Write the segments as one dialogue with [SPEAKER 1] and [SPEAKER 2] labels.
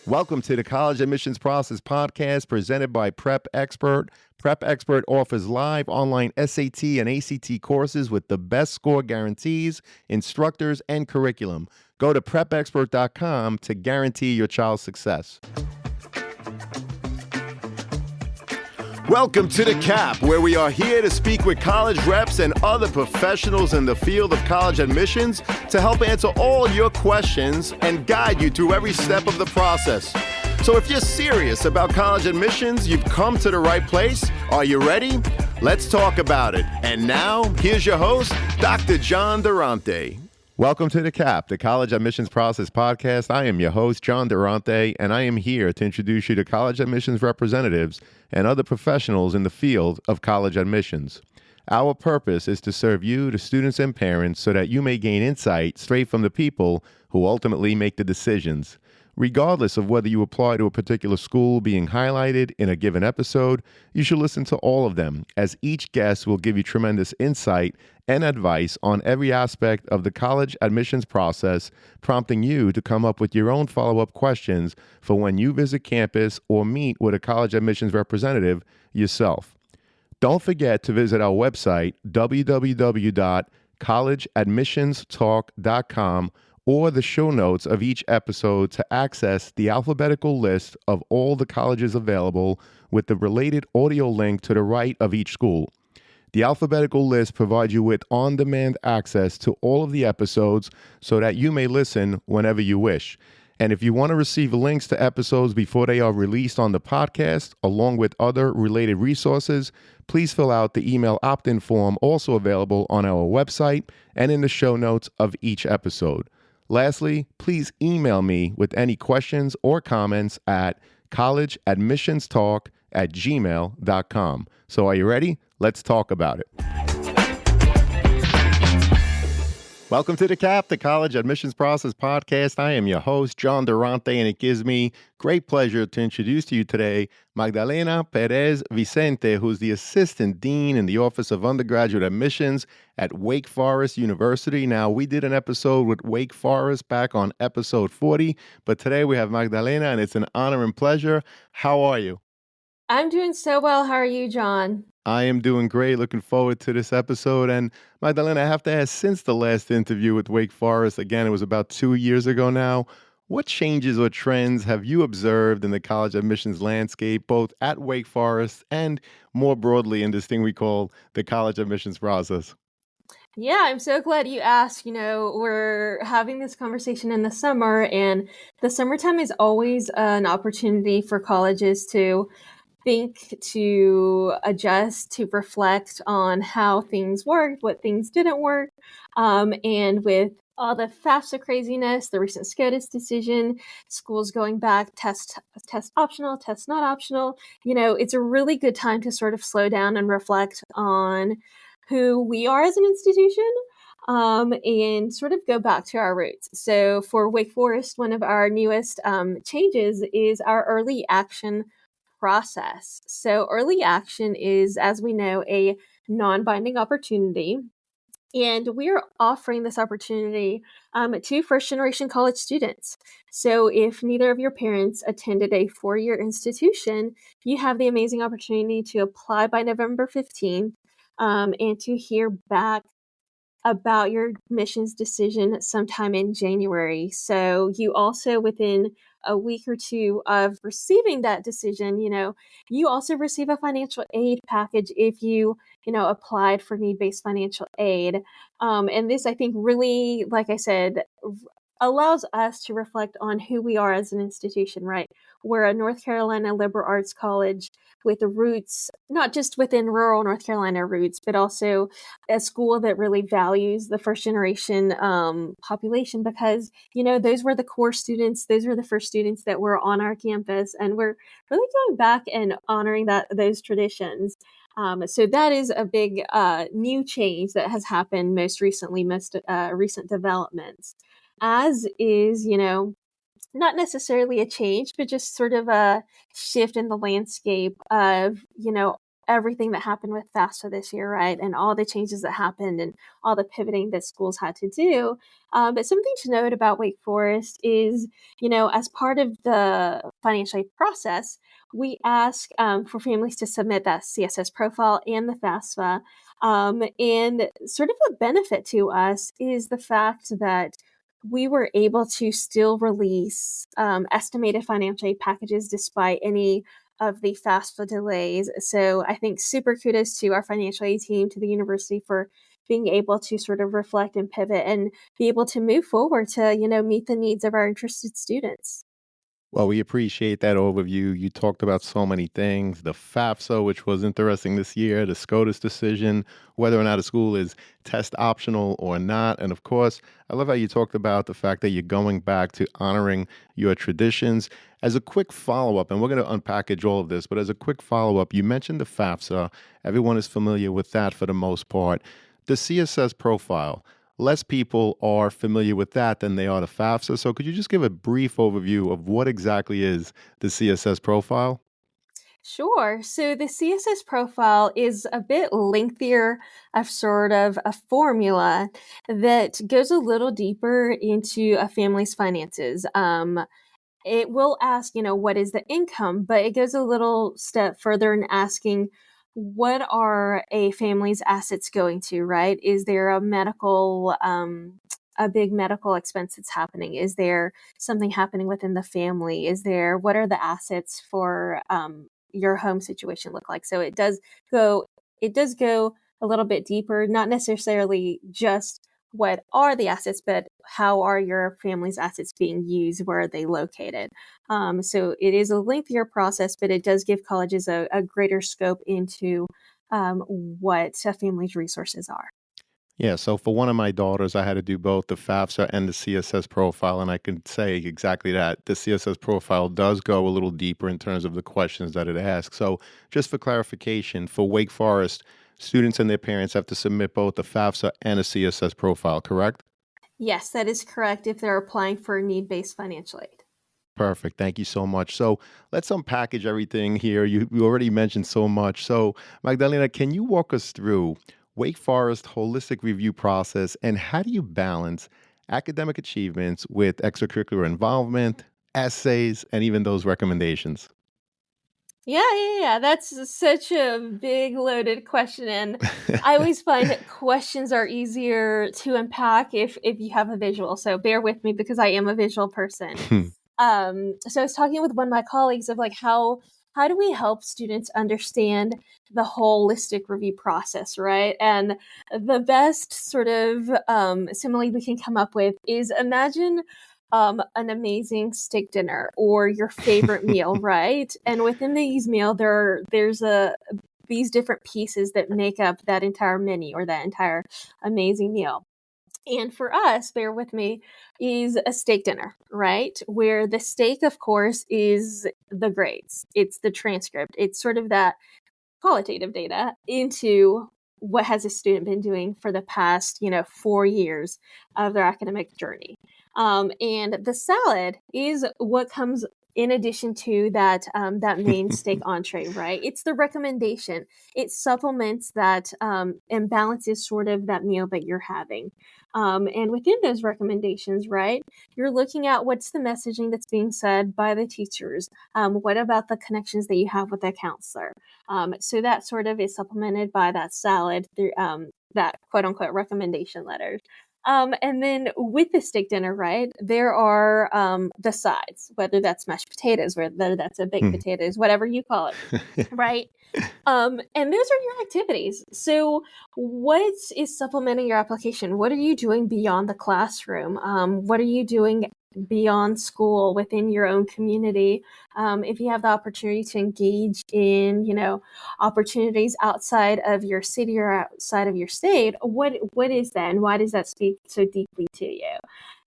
[SPEAKER 1] Welcome to the College Admissions Process Podcast presented by Prep Expert. Prep Expert offers live online SAT and ACT courses with the best score guarantees, instructors, and curriculum. Go to prepexpert.com to guarantee your child's success. Welcome to The Cap, where we are here to speak with college reps and other professionals in the field of college admissions to help answer all your questions and guide you through every step of the process. So if you're serious about college admissions, you've come to the right place. Are you ready? Let's talk about it. And now, here's your host, Dr. John Durante. Welcome to The Cap, the College Admissions Process Podcast. I am your host, John Durante, and I am here to introduce you to college admissions representatives and other professionals in the field of college admissions. Our purpose is to serve you, the students and parents, so that you may gain insight straight from the people who ultimately make the decisions. Regardless of whether you apply to a particular school being highlighted in a given episode, you should listen to all of them, as each guest will give you tremendous insight and advice on every aspect of the college admissions process, prompting you to come up with your own follow-up questions for when you visit campus or meet with a college admissions representative yourself. Don't forget to visit our website, www.collegeadmissionstalk.com, or the show notes of each episode to access the alphabetical list of all the colleges available with the related audio link to the right of each school. The alphabetical list provides you with on-demand access to all of the episodes so that you may listen whenever you wish. And if you want to receive links to episodes before they are released on the podcast, along with other related resources, please fill out the email opt-in form also available on our website and in the show notes of each episode. Lastly, please email me with any questions or comments at collegeadmissionstalk@gmail.com. So are you ready? Let's talk about it. Welcome to The Cap, the College Admissions Process Podcast. I am your host, John Durante, and it gives me great pleasure to introduce to you today Magdalena Perez Vicente, who's the Assistant Dean in the Office of Undergraduate Admissions at Wake Forest University. Now, we did an episode with Wake Forest back on episode 40, but today we have Magdalena, and it's an honor and pleasure. How are you?
[SPEAKER 2] I'm doing so well. How are you, John?
[SPEAKER 1] I am doing great. Looking forward to this episode. And Magdalena, I have to ask, since the last interview with Wake Forest, again, it was about 2 years ago now, what changes or trends have you observed in the college admissions landscape, both at Wake Forest and more broadly in this thing we call the college admissions process?
[SPEAKER 2] Yeah, I'm so glad you asked. We're having this conversation in the summer, and the summertime is always an opportunity for colleges to think, to adjust, to reflect on how things worked, what things didn't work. And with all the FAFSA craziness, the recent SCOTUS decision, schools going back, test optional, test not optional, it's a really good time to sort of slow down and reflect on who we are as an institution. And sort of go back to our roots. So for Wake Forest, one of our newest changes is our early action process. So early action is, as we know, a non-binding opportunity. And we're offering this opportunity to first-generation college students. So if neither of your parents attended a four-year institution, you have the amazing opportunity to apply by November 15th and to hear back about your admissions decision sometime in January. So you also, within a week or two of receiving that decision, you also receive a financial aid package if you applied for need-based financial aid. And this, I think, really, like I said, allows us to reflect on who we are as an institution, right? We're a North Carolina liberal arts college with roots, not just within rural North Carolina roots, but also a school that really values the first generation population because, those were the core students. Those were the first students that were on our campus. And we're really going back and honoring those traditions. So that is a big new change that has happened most recently, most recent developments. As is, not necessarily a change, but just sort of a shift in the landscape of, everything that happened with FAFSA this year, right? And all the changes that happened and all the pivoting that schools had to do. But something to note about Wake Forest is, as part of the financial aid process, we ask for families to submit that CSS profile and the FAFSA. And sort of a benefit to us is the fact that we were able to still release estimated financial aid packages despite any of the FAFSA delays. So I think super kudos to our financial aid team, to the university for being able to sort of reflect and pivot and be able to move forward to, meet the needs of our interested students.
[SPEAKER 1] Well, we appreciate that overview. You talked about so many things, the FAFSA, which was interesting this year, the SCOTUS decision, whether or not a school is test optional or not. And of course, I love how you talked about the fact that you're going back to honoring your traditions. As a quick follow up, and we're going to unpackage all of this, but as a quick follow up, you mentioned the FAFSA. Everyone is familiar with that for the most part. The CSS profile. Less people are familiar with that than they are the FAFSA. So could you just give a brief overview of what exactly is the CSS profile?
[SPEAKER 2] Sure. So the CSS profile is a bit lengthier of sort of a formula that goes a little deeper into a family's finances. It will ask, what is the income, but it goes a little step further in asking what are a family's assets going to, right? Is there a big medical expense that's happening? Is there something happening within the family? What are the assets for your home situation look like? So it does go a little bit deeper, not necessarily just what are the assets, but how are your family's assets being used? Where are they located? So it is a lengthier process, but it does give colleges a greater scope into what a family's resources are.
[SPEAKER 1] Yeah, so for one of my daughters, I had to do both the FAFSA and the CSS profile, and I can say exactly that. The CSS profile does go a little deeper in terms of the questions that it asks. So, just for clarification, for Wake Forest, students and their parents have to submit both the FAFSA and a CSS profile, correct?
[SPEAKER 2] Yes, that is correct if they're applying for need-based financial aid.
[SPEAKER 1] Perfect. Thank you so much. So let's unpackage everything here. You already mentioned so much. So, Magdalena, can you walk us through Wake Forest holistic review process and how do you balance academic achievements with extracurricular involvement, essays, and even those recommendations?
[SPEAKER 2] Yeah. That's such a big, loaded question, and I always find that questions are easier to unpack if you have a visual. So bear with me because I am a visual person. So I was talking with one of my colleagues of like how do we help students understand the holistic review process, right? And the best sort of simile we can come up with is imagine an amazing steak dinner or your favorite meal, right? And within these meal, there's these different pieces that make up that entire menu or that entire amazing meal. And for us, bear with me, is a steak dinner, right? Where the steak, of course, is the grades. It's the transcript. It's sort of that qualitative data into what has a student been doing for the past, 4 years of their academic journey. And the salad is what comes in addition to that main steak entree, right? It's the recommendation. It supplements that and balances sort of that meal that you're having. And within those recommendations, right, you're looking at what's the messaging that's being said by the teachers. What about the connections that you have with the counselor? So that sort of is supplemented by that salad through that quote unquote recommendation letters. And then with the steak dinner, right, there are the sides, whether that's mashed potatoes, whether that's a baked potatoes, whatever you call it, right? And those are your activities. So, what is supplementing your application? What are you doing beyond the classroom? What are you doing beyond school within your own community? If you have the opportunity to engage in, opportunities outside of your city or outside of your state, what is that, and why does that speak so deeply to you?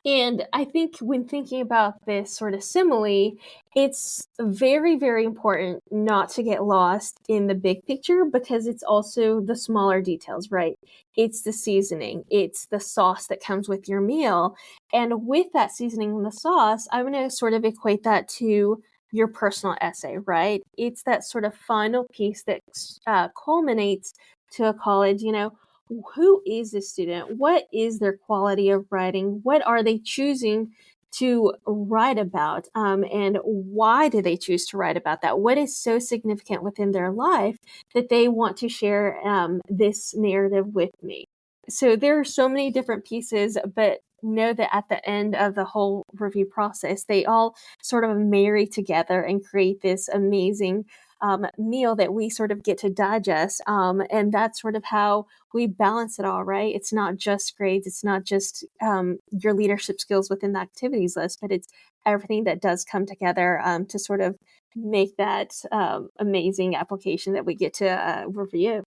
[SPEAKER 2] And I think when thinking about this sort of simile, it's very, very important not to get lost in the big picture because it's also the smaller details, right? It's the seasoning, it's the sauce that comes with your meal. And with that seasoning and the sauce, I'm going to sort of equate that to your personal essay, right? It's that sort of final piece that culminates to a college, who is the student? What is their quality of writing? What are they choosing to write about? And why do they choose to write about that? What is so significant within their life that they want to share this narrative with me? So there are so many different pieces, but know that at the end of the whole review process, they all sort of marry together and create this amazing meal that we sort of get to digest. And that's sort of how we balance it all, right? It's not just grades, it's not just your leadership skills within the activities list, but it's everything that does come together to sort of make that amazing application that we get to review.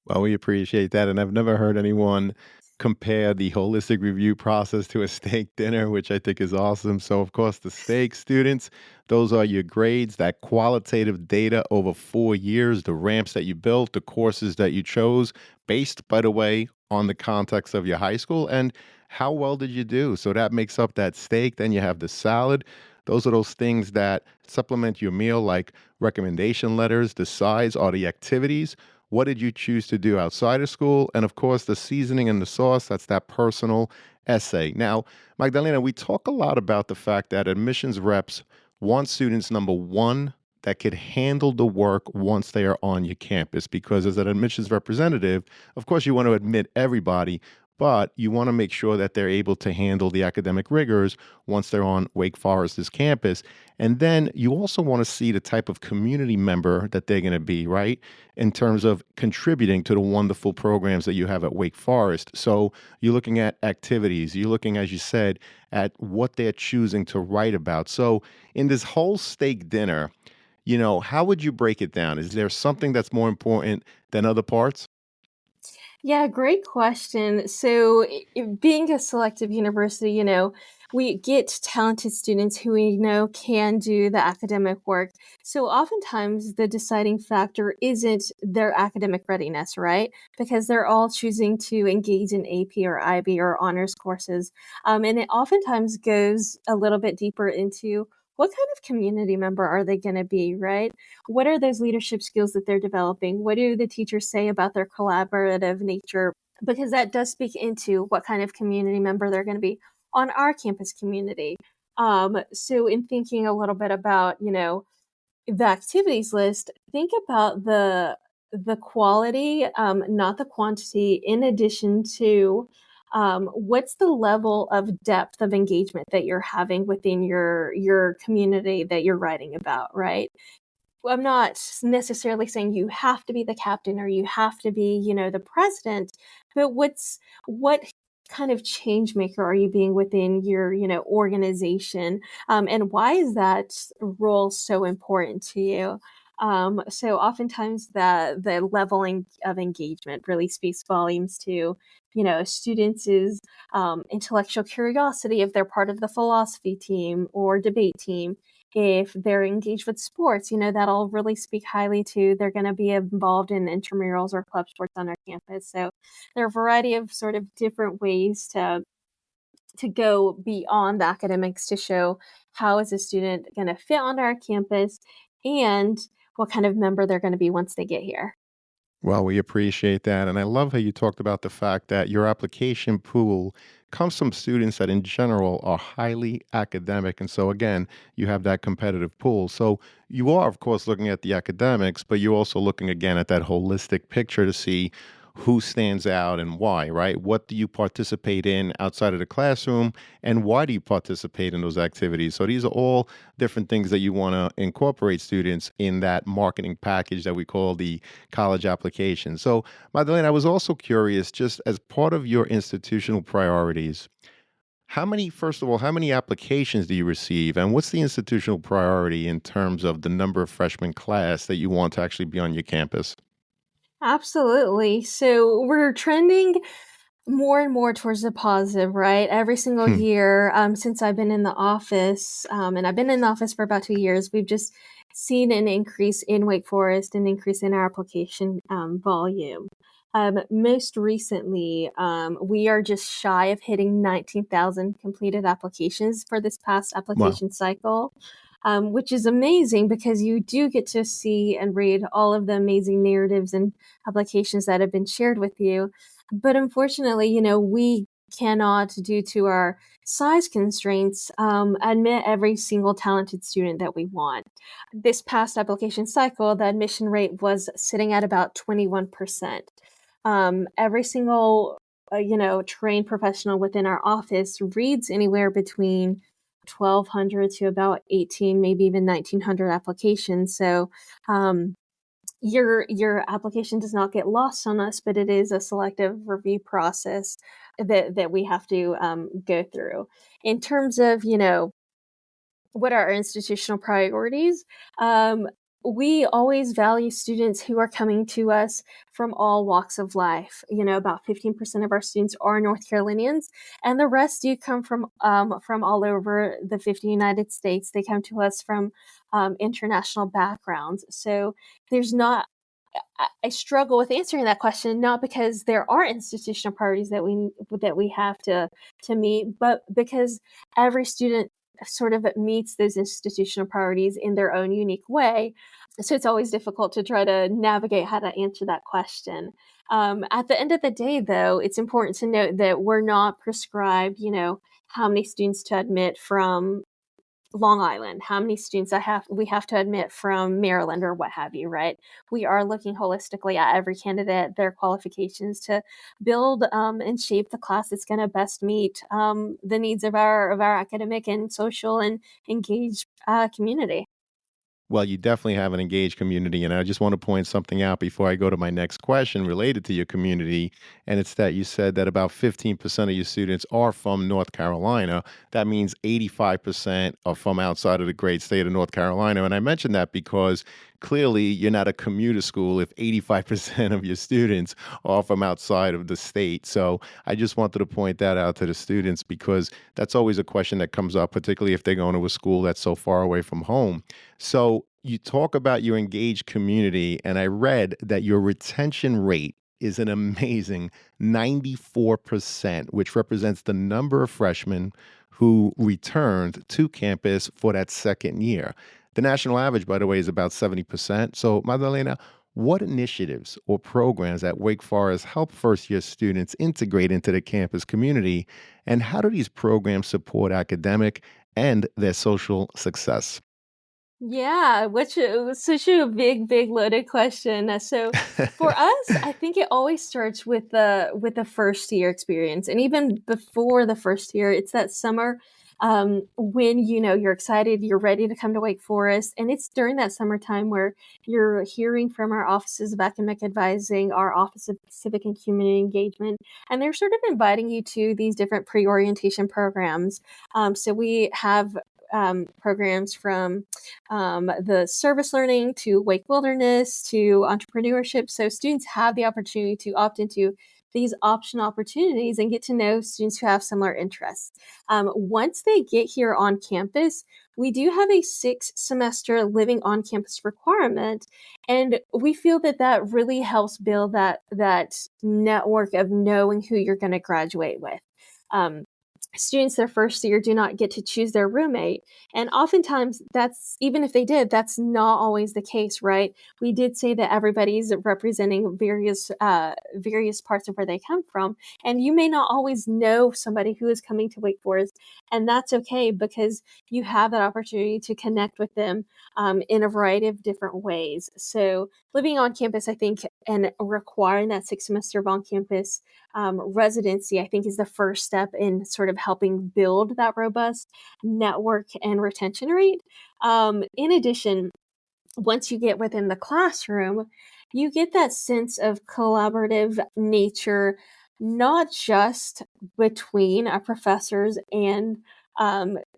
[SPEAKER 3] Well, we appreciate that, and I've never heard anyone compare the holistic review process to a steak dinner, which I think is awesome. So, of course, the steak students, those are your grades, that qualitative data over 4 years, the ramps that you built, the courses that you chose, based, by the way, on the context of your high school and how well did you do. So that makes up that steak. Then you have the salad. Those are those things that supplement your meal, like recommendation letters. The sides are the activities. What did you choose to do outside of school? And of course, the seasoning and the sauce, that's that personal essay. Now, Magdalena, we talk a lot about the fact that admissions reps want students, number one, that could handle the work once they are on your campus. Because as an admissions representative, of course, you want to admit everybody, but you want to make sure that they're able to handle the academic rigors once they're on Wake Forest's campus. And then you also want to see the type of community member that they're going to be, right? In terms of contributing to the wonderful programs that you have at Wake Forest. So you're looking at activities, you're looking, as you said, at what they're choosing to write about. So in this whole steak dinner, how would you break it down? Is there something that's more important than other parts?
[SPEAKER 2] Yeah, great question. So, being a selective university, we get talented students who we know can do the academic work. So, oftentimes, the deciding factor isn't their academic readiness, right? Because they're all choosing to engage in AP or IB or honors courses. And it oftentimes goes a little bit deeper into what kind of community member are they going to be, right? What are those leadership skills that they're developing? What do the teachers say about their collaborative nature? Because that does speak into what kind of community member they're going to be on our campus community. So, in thinking a little bit about, the activities list, think about the quality, not the quantity, in addition to what's the level of depth of engagement that you're having within your community that you're writing about, right? I'm not necessarily saying you have to be the captain or you have to be, the president, but what kind of change maker are you being within your, organization? And why is that role so important to you? So oftentimes the leveling of engagement really speaks volumes to, students' intellectual curiosity if they're part of the philosophy team or debate team, if they're engaged with sports, that'll really speak highly to they're going to be involved in intramurals or club sports on our campus. So there are a variety of sort of different ways to go beyond the academics to show how is a student going to fit onto our campus and what kind of member they're going to be once they get here.
[SPEAKER 3] Well, we appreciate that. And I love how you talked about the fact that your application pool comes from students that, in general, are highly academic. And so, again, you have that competitive pool. So, you are, of course, looking at the academics, but you're also looking again at that holistic picture to see who stands out and why, right? What do you participate in outside of the classroom and why do you participate in those activities? So, these are all different things that you want to incorporate students in that marketing package that we call the college application. So, Madeleine, I was also curious, just as part of your institutional priorities, first of all, how many applications do you receive? And what's the institutional priority in terms of the number of freshman class that you want to actually be on your campus?
[SPEAKER 2] Absolutely. So we're trending more and more towards the positive, right? Every single
[SPEAKER 3] Hmm.
[SPEAKER 2] year, since I've been in the office, and I've been in the office for about 2 years, we've just seen an increase in Wake Forest, an increase in our application volume. Most recently, we are just shy of hitting 19,000 completed applications for this past
[SPEAKER 3] Wow.
[SPEAKER 2] application cycle. which is amazing because you do get to see and read all of the amazing narratives and applications that have been shared with you. But unfortunately, we cannot, due to our size constraints, admit every single talented student that we want. This past application cycle, the admission rate was sitting at about 21%. Every single, trained professional within our office reads anywhere between 1,200 to about 18, maybe even 1,900 applications. So, your application does not get lost on us, but it is a selective review process that we have to go through. In terms of, what are our institutional priorities? We always value students who are coming to us from all walks of life. About 15% of our students are North Carolinians, and the rest do come from all over the 50 United States. They come to us from international backgrounds. So there's not I struggle with answering that question, not because there are institutional priorities that we have to meet, but because every student sort of meets those institutional priorities in their own unique way. So it's always difficult to try to navigate how to answer that question. At the end of the day, though, it's important to note that we're not prescribed, how many students to admit from Long Island, how many students we have to admit from Maryland or what have you, right? We are looking holistically at every candidate, their qualifications to build and shape the class that's going to best meet the needs of our academic and social and engaged community.
[SPEAKER 3] Well, you definitely have an engaged community. And I just want to point something out before I go to my next question related to your community. And it's that you said that about 15% of your students are from North Carolina. That means 85% are from outside of the great state of North Carolina. And I mentioned that because clearly you're not a commuter school if 85% of your students are from outside of the state. So I just wanted to point that out to the students because that's always a question that comes up, particularly if they're going to a school that's so far away from home. So you talk about your engaged community, and I read that your retention rate is an amazing 94%, which represents the number of freshmen who returned to campus for that second year. The national average, by the way, is about 70%. So, Magdalena, what initiatives or programs at Wake Forest help first year students integrate into the campus community? And how do these programs support academic and their social success?
[SPEAKER 2] Yeah, which was such a big loaded question. So for us, I think it always starts with the first year experience, and even before the first year, it's that summer when you're excited, you're ready to come to Wake Forest, and it's during that summertime where you're hearing from our offices of academic advising, our office of civic and community engagement, and they're sort of inviting you to these different pre-orientation programs. So we have programs from the service learning to Wake Wilderness to entrepreneurship. So students have the opportunity to opt into these option opportunities and get to know students who have similar interests. Once they get here on campus, we do have a 6 semester living on campus requirement, and we feel that really helps build that network of knowing who you're going to graduate with. Um, Students their first year do not get to choose their roommate, and oftentimes that's, even if they did, that's not always the case, right? We did say that everybody's representing various parts of where they come from, and you may not always know somebody who is coming to Wake Forest, and that's okay because you have that opportunity to connect with them in a variety of different ways. So living on campus, I think, and requiring that 6 semester of on campus residency, I think, is the first step in sort of helping build that robust network and retention rate. In addition, once you get within the classroom, you get that sense of collaborative nature, not just between our professors and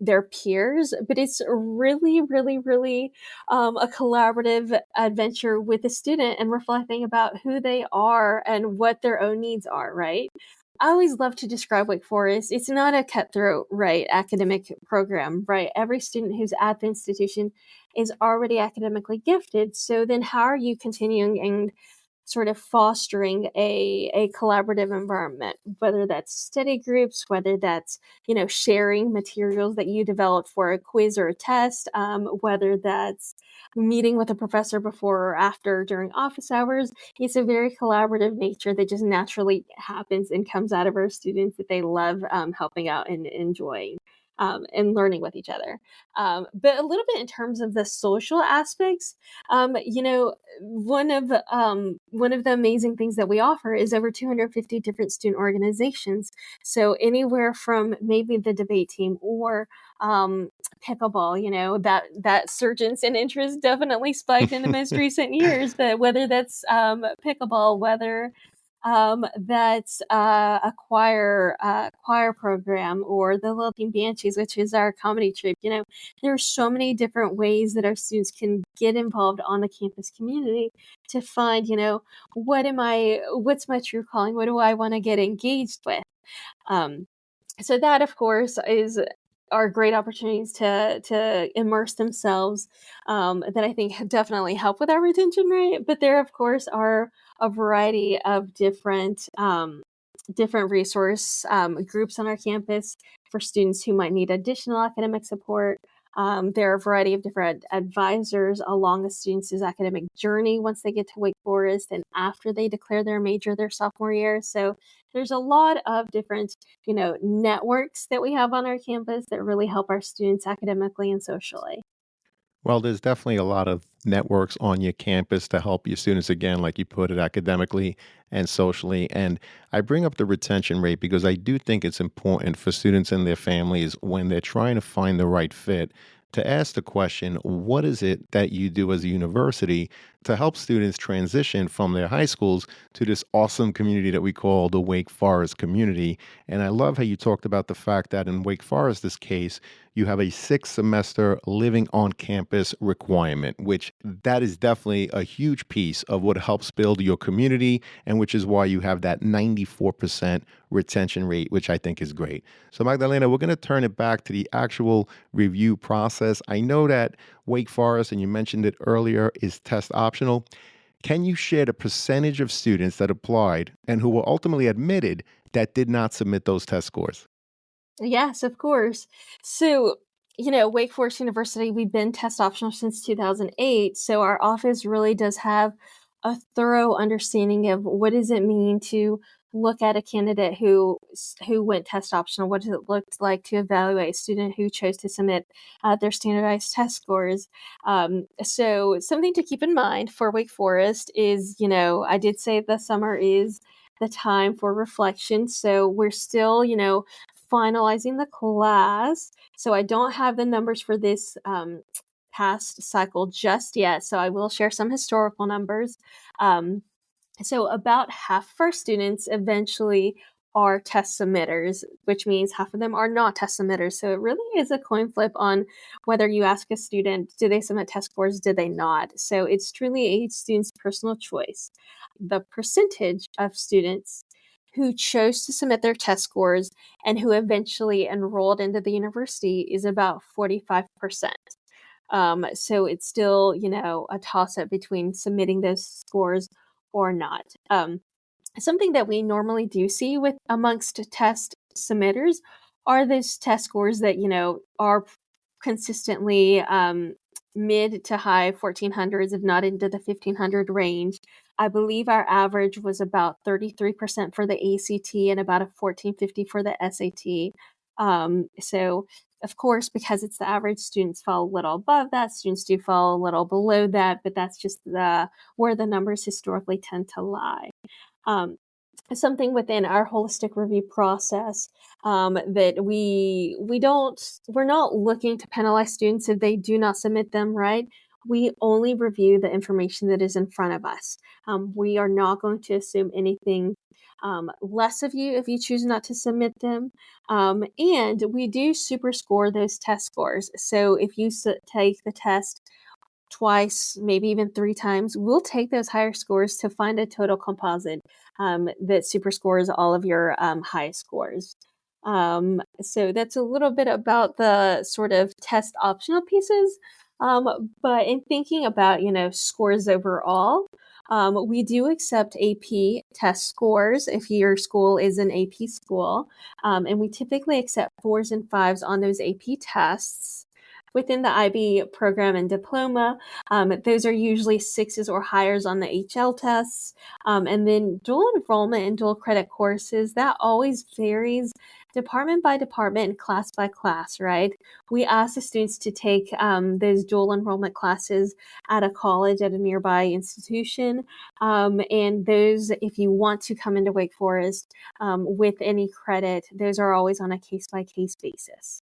[SPEAKER 2] their peers, but it's really a collaborative adventure with the student and reflecting about who they are and what their own needs are, right? I always love to describe Wake Forest. It's not a cutthroat, right, academic program, right? Every student who's at the institution is already academically gifted. So then how are you continuing sort of fostering a collaborative environment, whether that's study groups, whether that's, sharing materials that you developed for a quiz or a test, whether that's meeting with a professor before or after during office hours. It's a very collaborative nature that just naturally happens and comes out of our students that they love helping out and enjoying. And learning with each other. But a little bit in terms of the social aspects, one of the amazing things that we offer is over 250 different student organizations. So anywhere from maybe the debate team or pickleball, that surgence in interest definitely spiked in the most recent years. But whether that's pickleball, whether that's a choir program, or the Lilting Banshees, which is our comedy troupe. There are so many different ways that our students can get involved on the campus community to find, what's my true calling? What do I want to get engaged with? Um, so that, of course, are great opportunities to immerse themselves, that I think definitely help with our retention rate. But there, of course, are a variety of different resource groups on our campus for students who might need additional academic support. There are a variety of different advisors along a student's academic journey once they get to Wake Forest and after they declare their major their sophomore year. So there's a lot of different, networks that we have on our campus that really help our students academically and socially.
[SPEAKER 3] Well, there's definitely a lot of networks on your campus to help your students, again, like you put it, academically and socially. And I bring up the retention rate because I do think it's important for students and their families when they're trying to find the right fit to ask the question, what is it that you do as a university to help students transition from their high schools to this awesome community that we call the Wake Forest community? And I love how you talked about the fact that in Wake Forest, this case, you have a 6 semester living on campus requirement, which that is definitely a huge piece of what helps build your community and which is why you have that 94% retention rate, which I think is great. So, Magdalena, we're going to turn it back to the actual review process. I know that Wake Forest, and you mentioned it earlier, is test optional. Can you share the percentage of students that applied and who were ultimately admitted that did not submit those test scores?
[SPEAKER 2] Yes, of course. So, Wake Forest University, we've been test optional since 2008. So our office really does have a thorough understanding of what does it mean to look at a candidate who went test optional. What does it look like to evaluate a student who chose to submit their standardized test scores? So something to keep in mind for Wake Forest is, I did say the summer is the time for reflection. So we're still, finalizing the class. So I don't have the numbers for this past cycle just yet. So I will share some historical numbers. Um, so about half of our students eventually are test submitters, which means half of them are not test submitters. So it really is a coin flip on whether you ask a student, did they submit test scores, did they not? So it's truly a student's personal choice. The percentage of students who chose to submit their test scores and who eventually enrolled into the university is about 45%. So it's still, a toss up between submitting those scores or not. Something that we normally do see with amongst test submitters are those test scores that, are consistently mid to high 1400s, if not into the 1500 range. I believe our average was about 33% for the ACT and about a 1450 for the SAT. So of course, because it's the average, students fall a little above that, students do fall a little below that, but that's just where the numbers historically tend to lie. Um, Something within our holistic review process, that we're not looking to penalize students if they do not submit them, right? We only review the information that is in front of us. We are not going to assume anything less of you if you choose not to submit them. And we do super score those test scores. So if you take the test twice, maybe even 3 times, we'll take those higher scores to find a total composite that super scores all of your high scores. So that's a little bit about the sort of test optional pieces. But in thinking about, scores overall, We do accept AP test scores if your school is an AP school, and we typically accept fours and fives on those AP tests. Within the IB program and diploma, those are usually sixes or higher on the HL tests. And then dual enrollment and dual credit courses, that always varies department by department and class by class, right? We ask the students to take those dual enrollment classes at a college at a nearby institution. And those, if you want to come into Wake Forest with any credit, those are always on a case by case basis.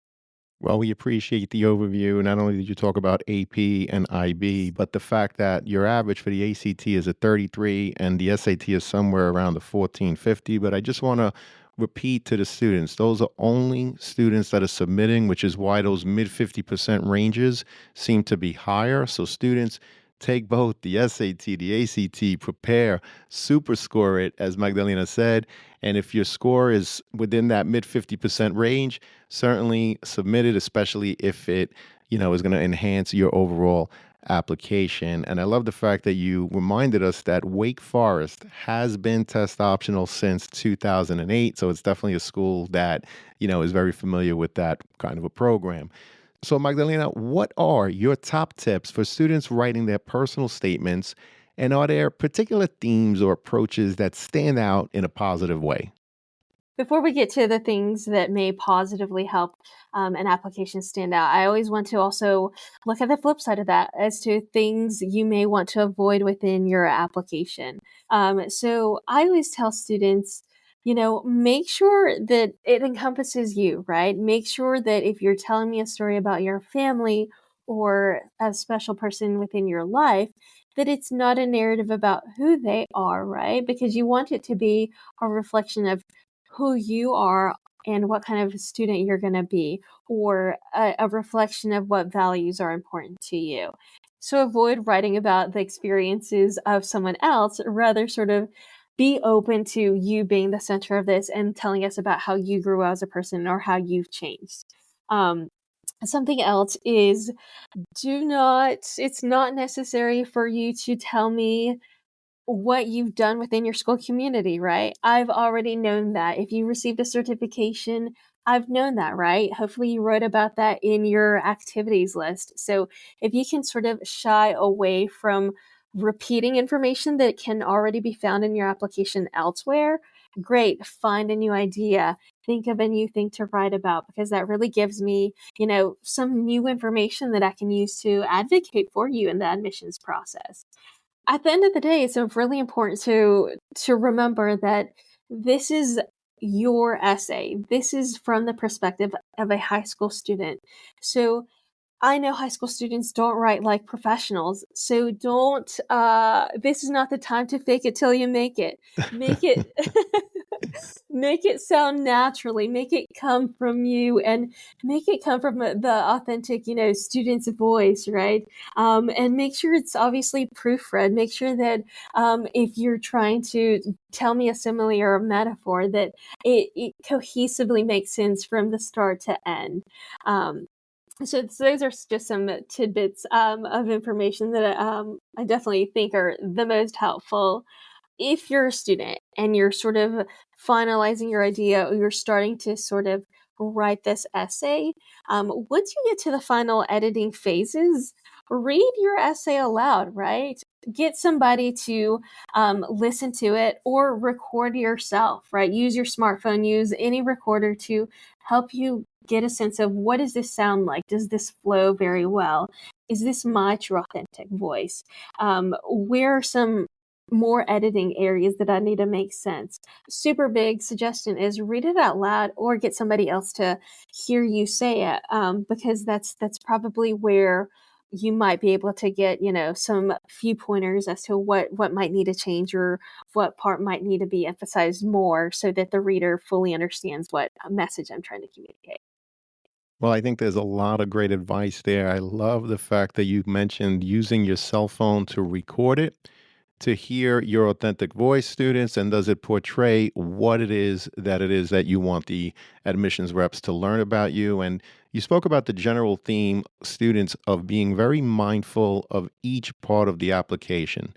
[SPEAKER 3] Well, we appreciate the overview. Not only did you talk about AP and IB, but the fact that your average for the ACT is a 33 and the SAT is somewhere around the 1450. But I just want to repeat to the students, those are only students that are submitting, which is why those mid 50% ranges seem to be higher. So students take both the SAT, the ACT, prepare, super score it, as Magdalena said. And if your score is within that mid 50% range, certainly submit it, especially if it, is going to enhance your overall application. And I love the fact that you reminded us that Wake Forest has been test optional since 2008. So it's definitely a school that, is very familiar with that kind of a program. So, Magdalena, what are your top tips for students writing their personal statements? And are there particular themes or approaches that stand out in a positive way?
[SPEAKER 2] Before we get to the things that may positively help an application stand out, I always want to also look at the flip side of that as to things you may want to avoid within your application. So I always tell students, make sure that it encompasses you, right? Make sure that if you're telling me a story about your family or a special person within your life, that it's not a narrative about who they are, right? Because you want it to be a reflection of who you are and what kind of student you're going to be, or a reflection of what values are important to you. So avoid writing about the experiences of someone else, rather, sort of be open to you being the center of this and telling us about how you grew as a person or how you've changed. Um, Something else is it's not necessary for you to tell me what you've done within your school community, right? I've already known that. If you received a certification, I've known that, right? Hopefully, you wrote about that in your activities list. So, if you can sort of shy away from repeating information that can already be found in your application elsewhere, great. Find a new idea. Think of a new thing to write about, because that really gives me, some new information that I can use to advocate for you in the admissions process. At the end of the day, it's really important to remember that this is your essay. This is from the perspective of a high school student. So I know high school students don't write like professionals. So don't this is not the time to fake it till you make it. Make it make it sound naturally, make it come from you, and make it come from the authentic, student's voice, right? And make sure it's obviously proofread. Make sure that if you're trying to tell me a simile or a metaphor, that it cohesively makes sense from the start to end. So those are just some tidbits of information that I definitely think are the most helpful. If you're a student and you're sort of finalizing your idea, or you're starting to sort of write this essay, once you get to the final editing phases, read your essay aloud, right? Get somebody to listen to it or record yourself, right? Use your smartphone, use any recorder to help you get a sense of, what does this sound like? Does this flow very well? Is this my true authentic voice? Where are some more editing areas that I need to make sense? Super big suggestion is read it out loud or get somebody else to hear you say it, because that's probably where you might be able to get, some few pointers as to what might need to change, or what part might need to be emphasized more, so that the reader fully understands what message I'm trying to communicate.
[SPEAKER 3] Well, I think there's a lot of great advice there. I love the fact that you mentioned using your cell phone to record it, to hear your authentic voice, students, and does it portray what it is that you want the admissions reps to learn about you. And you spoke about the general theme, students, of being very mindful of each part of the application.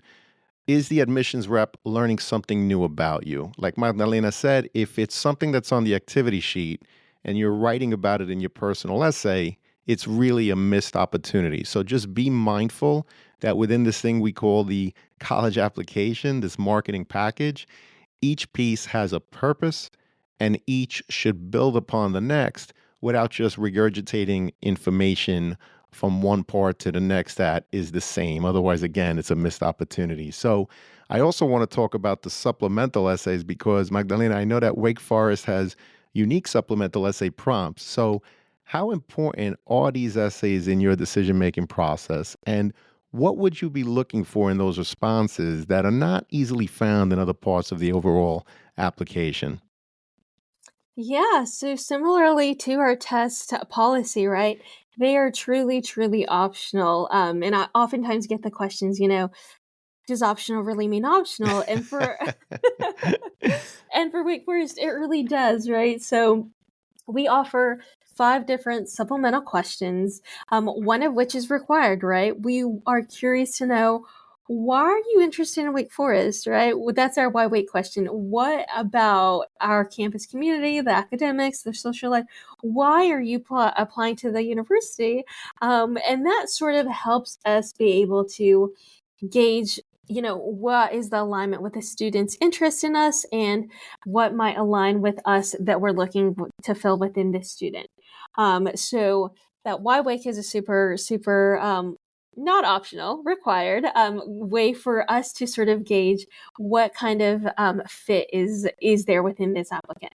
[SPEAKER 3] is the admissions rep learning something new about you? Like Magdalena said, if it's something that's on the activity sheet and you're writing about it in your personal essay, it's really a missed opportunity. So just be mindful that within this thing we call the college application, this marketing package, each piece has a purpose and each should build upon the next without just regurgitating information from one part to the next that is the same. Otherwise, again, it's a missed opportunity. So I also want to talk about the supplemental essays because, Magdalena, I know that Wake Forest has unique supplemental essay prompts. So how important are these essays in your decision-making process? And what would you be looking for in those responses that are not easily found in other parts of the overall application?
[SPEAKER 2] Yeah, so similarly to our test policy, right? They are truly, truly optional. And I oftentimes get the questions, does optional really mean optional? And for and for Wake Forest, it really does, right? So we offer 5 different supplemental questions, one of which is required, right? We are curious to know, why are you interested in Wake Forest, right? Well, that's our why Wake question. What about our campus community, the academics, the social life? Why are you applying to the university? And that sort of helps us be able to gauge, what is the alignment with the student's interest in us and what might align with us that we're looking to fill within this student. So that why wake is a super, super not optional, required way for us to sort of gauge what kind of fit is there within this applicant.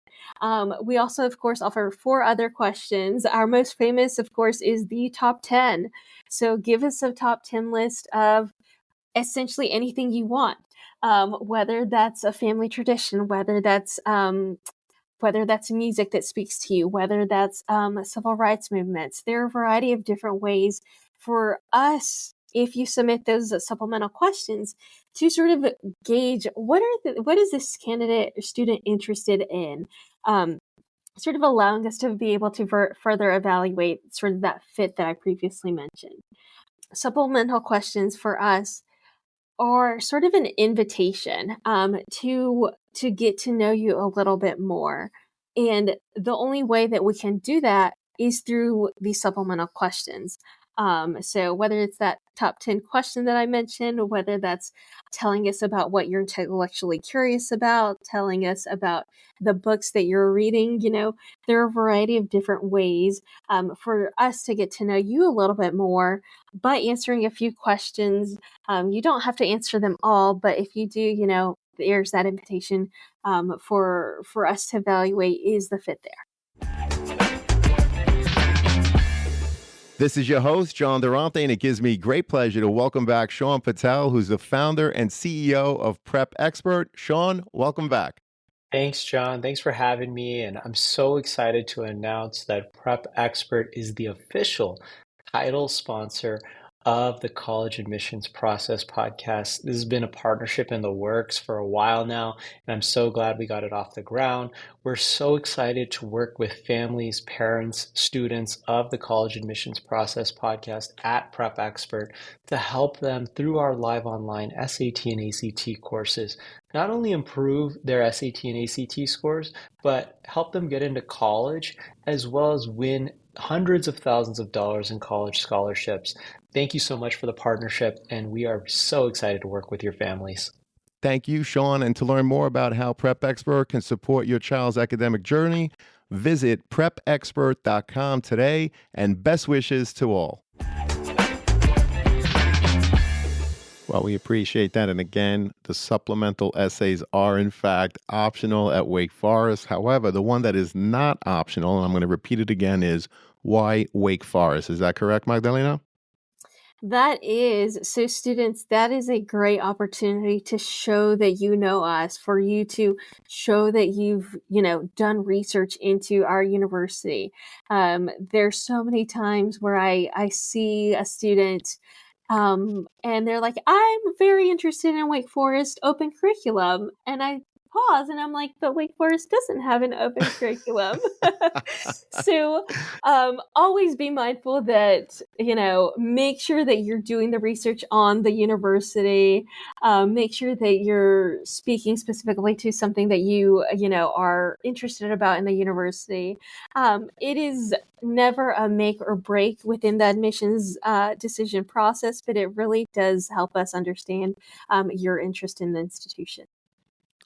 [SPEAKER 2] We also, of course, offer 4 other questions. Our most famous, of course, is the top 10. So give us a top 10 list of essentially anything you want, whether that's a family tradition, whether that's music that speaks to you, whether that's civil rights movements. There are a variety of different ways for us, if you submit those supplemental questions, to sort of gauge what is this candidate or student interested in. Sort of allowing us to be able to further evaluate sort of that fit that I previously mentioned. Supplemental questions for us are sort of an invitation to get to know you a little bit more. And the only way that we can do that is through these supplemental questions. So whether it's that top 10 question that I mentioned, or whether that's telling us about what you're intellectually curious about, telling us about the books that you're reading, there are a variety of different ways for us to get to know you a little bit more by answering a few questions. You don't have to answer them all, but if you do, there's that invitation for us to evaluate, is the fit there.
[SPEAKER 3] This is your host, John Durante, and it gives me great pleasure to welcome back Sean Patel, who's the founder and CEO of Prep Expert. Sean, welcome back.
[SPEAKER 4] Thanks, John. Thanks for having me. And I'm so excited to announce that Prep Expert is the official title sponsor of the College Admissions Process podcast. This has been a partnership in the works for a while now, and I'm so glad we got it off the ground. We're so excited to work with families, parents, students of the College Admissions Process podcast at Prep Expert to help them through our live online SAT and ACT courses not only improve their SAT and ACT scores, but help them get into college as well as win hundreds of thousands of dollars in college scholarships. Thank you so much for the partnership, and we are so excited to work with your families.
[SPEAKER 3] Thank you, Sean. And to learn more about how Prep Expert can support your child's academic journey, visit prepexpert.com today, and best wishes to all. Well, we appreciate that. And again, the supplemental essays are, in fact, optional at Wake Forest. However, the one that is not optional, and I'm going to repeat it again, is why Wake Forest. Is that correct, Magdalena?
[SPEAKER 2] That is, so students, that is a great opportunity to show that you know us, for you to show that you've, done research into our university. There's so many times where I see a student and they're like, I'm very interested in Wake Forest open curriculum. And I pause, and I'm like, but Wake Forest doesn't have an open curriculum. So always be mindful that, make sure that you're doing the research on the university. Make sure that you're speaking specifically to something that are interested about in the university. It is never a make or break within the admissions decision process, but it really does help us understand your interest in the institution.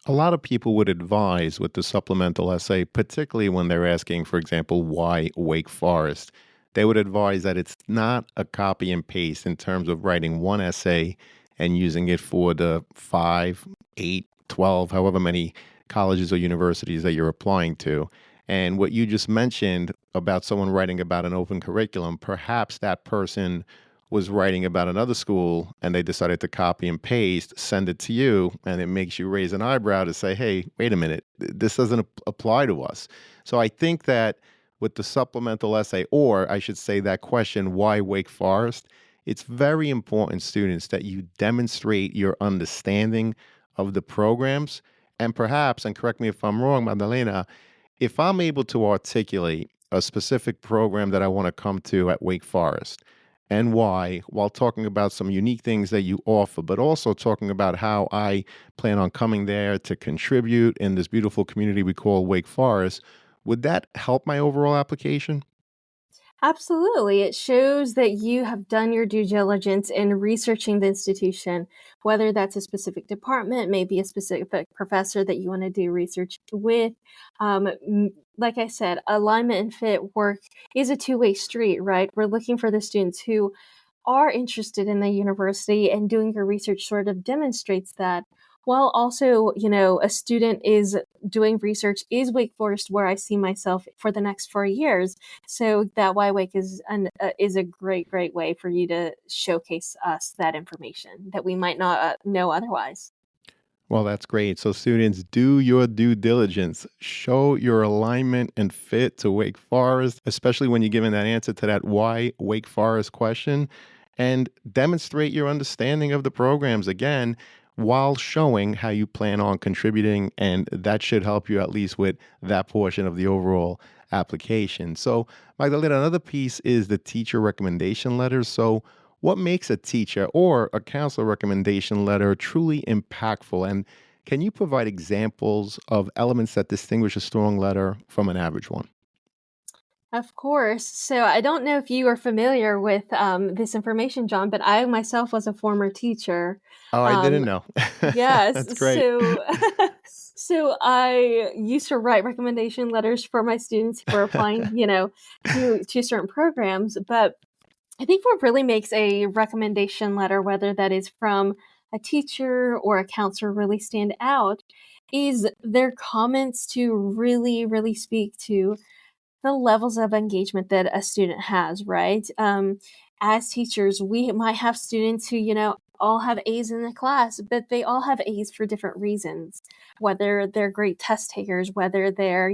[SPEAKER 3] A lot of people would advise with the supplemental essay, particularly when they're asking, for example, why Wake Forest. They would advise that it's not a copy and paste in terms of writing one essay and using it for the 5, 8, 12, however many colleges or universities that you're applying to. And what you just mentioned about someone writing about an open curriculum, perhaps that person was writing about another school and they decided to copy and paste, send it to you, and it makes you raise an eyebrow to say, hey, wait a minute, this doesn't apply to us. So I think that with the supplemental essay, or I should say that question, why Wake Forest, it's very important, students, that you demonstrate your understanding of the programs. And perhaps, and correct me if I'm wrong, Magdalena, if I'm able to articulate a specific program that I want to come to at Wake Forest and why, while talking about some unique things that you offer, but also talking about how I plan on coming there to contribute in this beautiful community we call Wake Forest, would that help my overall application?
[SPEAKER 2] Absolutely. It shows that you have done your due diligence in researching the institution, whether that's a specific department, maybe a specific professor that you want to do research with. Like I said, alignment and fit work is a two-way street, right? We're looking for the students who are interested in the university, and doing your research sort of demonstrates that. While also, a student is doing research, is Wake Forest where I see myself for the next 4 years? So that why Wake is a great, great way for you to showcase us that information that we might not know otherwise.
[SPEAKER 3] Well, that's great. So, students, do your due diligence. Show your alignment and fit to Wake Forest, especially when you're giving that answer to that why Wake Forest question, and demonstrate your understanding of the programs again while showing how you plan on contributing. And that should help you at least with that portion of the overall application. So, Magdalena, another piece is the teacher recommendation letters. So, what makes a teacher or a counselor recommendation letter truly impactful? And can you provide examples of elements that distinguish a strong letter from an average one?
[SPEAKER 2] Of course. So I don't know if you are familiar with this information, John, but I myself was a former teacher.
[SPEAKER 3] Oh, I didn't
[SPEAKER 2] Um,
[SPEAKER 3] know.
[SPEAKER 2] yes.
[SPEAKER 3] That's great.
[SPEAKER 2] So so I used to write recommendation letters for my students for applying, to certain programs. But I think what really makes a recommendation letter, whether that is from a teacher or a counselor, really stand out is their comments to really, really speak to the levels of engagement that a student has, right? As teachers, we might have students who, all have A's in the class, but they all have A's for different reasons. Whether they're great test takers, whether they're,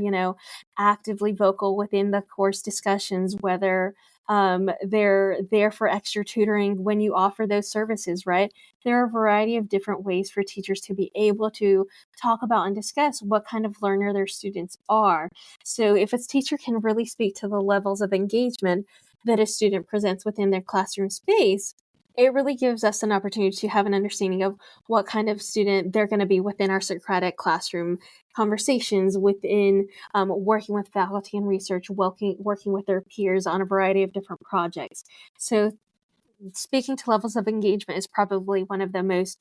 [SPEAKER 2] actively vocal within the course discussions, whether they're there for extra tutoring when you offer those services, right? There are a variety of different ways for teachers to be able to talk about and discuss what kind of learner their students are. So if a teacher can really speak to the levels of engagement that a student presents within their classroom space, it really gives us an opportunity to have an understanding of what kind of student they're going to be within our Socratic classroom conversations, within working with faculty and research, working with their peers on a variety of different projects. So speaking to levels of engagement is probably one of the most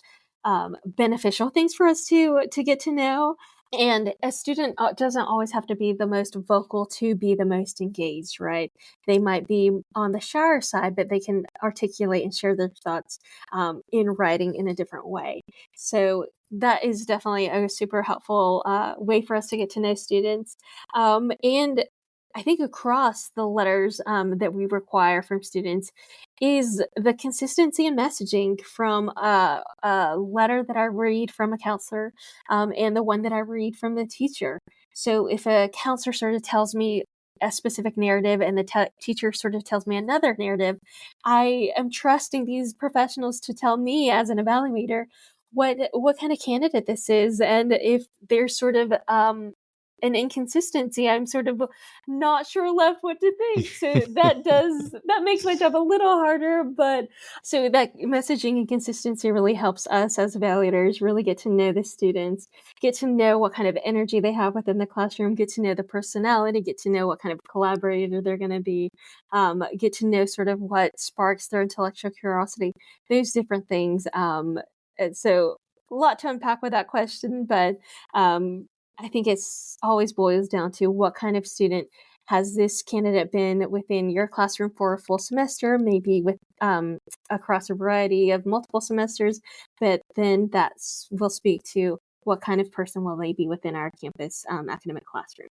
[SPEAKER 2] beneficial things for us to get to know. And a student doesn't always have to be the most vocal to be the most engaged, right? They might be on the shyer side, but they can articulate and share their thoughts in writing in a different way. So that is definitely a super helpful way for us to get to know students. And I think across the letters that we require from students is the consistency in messaging from a letter that I read from a counselor and the one that I read from the teacher. So if a counselor sort of tells me a specific narrative and the teacher sort of tells me another narrative, I am trusting these professionals to tell me as an evaluator what kind of candidate this is, and if there's sort of an inconsistency, I'm sort of not sure left what to think. So that makes my job a little harder, but so that messaging and consistency really helps us as evaluators really get to know the students, get to know what kind of energy they have within the classroom, get to know the personality, get to know what kind of collaborator they're going to be, get to know sort of what sparks their intellectual curiosity, those different things. And so a lot to unpack with that question, but I think it's always boils down to what kind of student has this candidate been within your classroom for a full semester, maybe with across a variety of multiple semesters, but then that's will speak to what kind of person will they be within our campus academic classroom.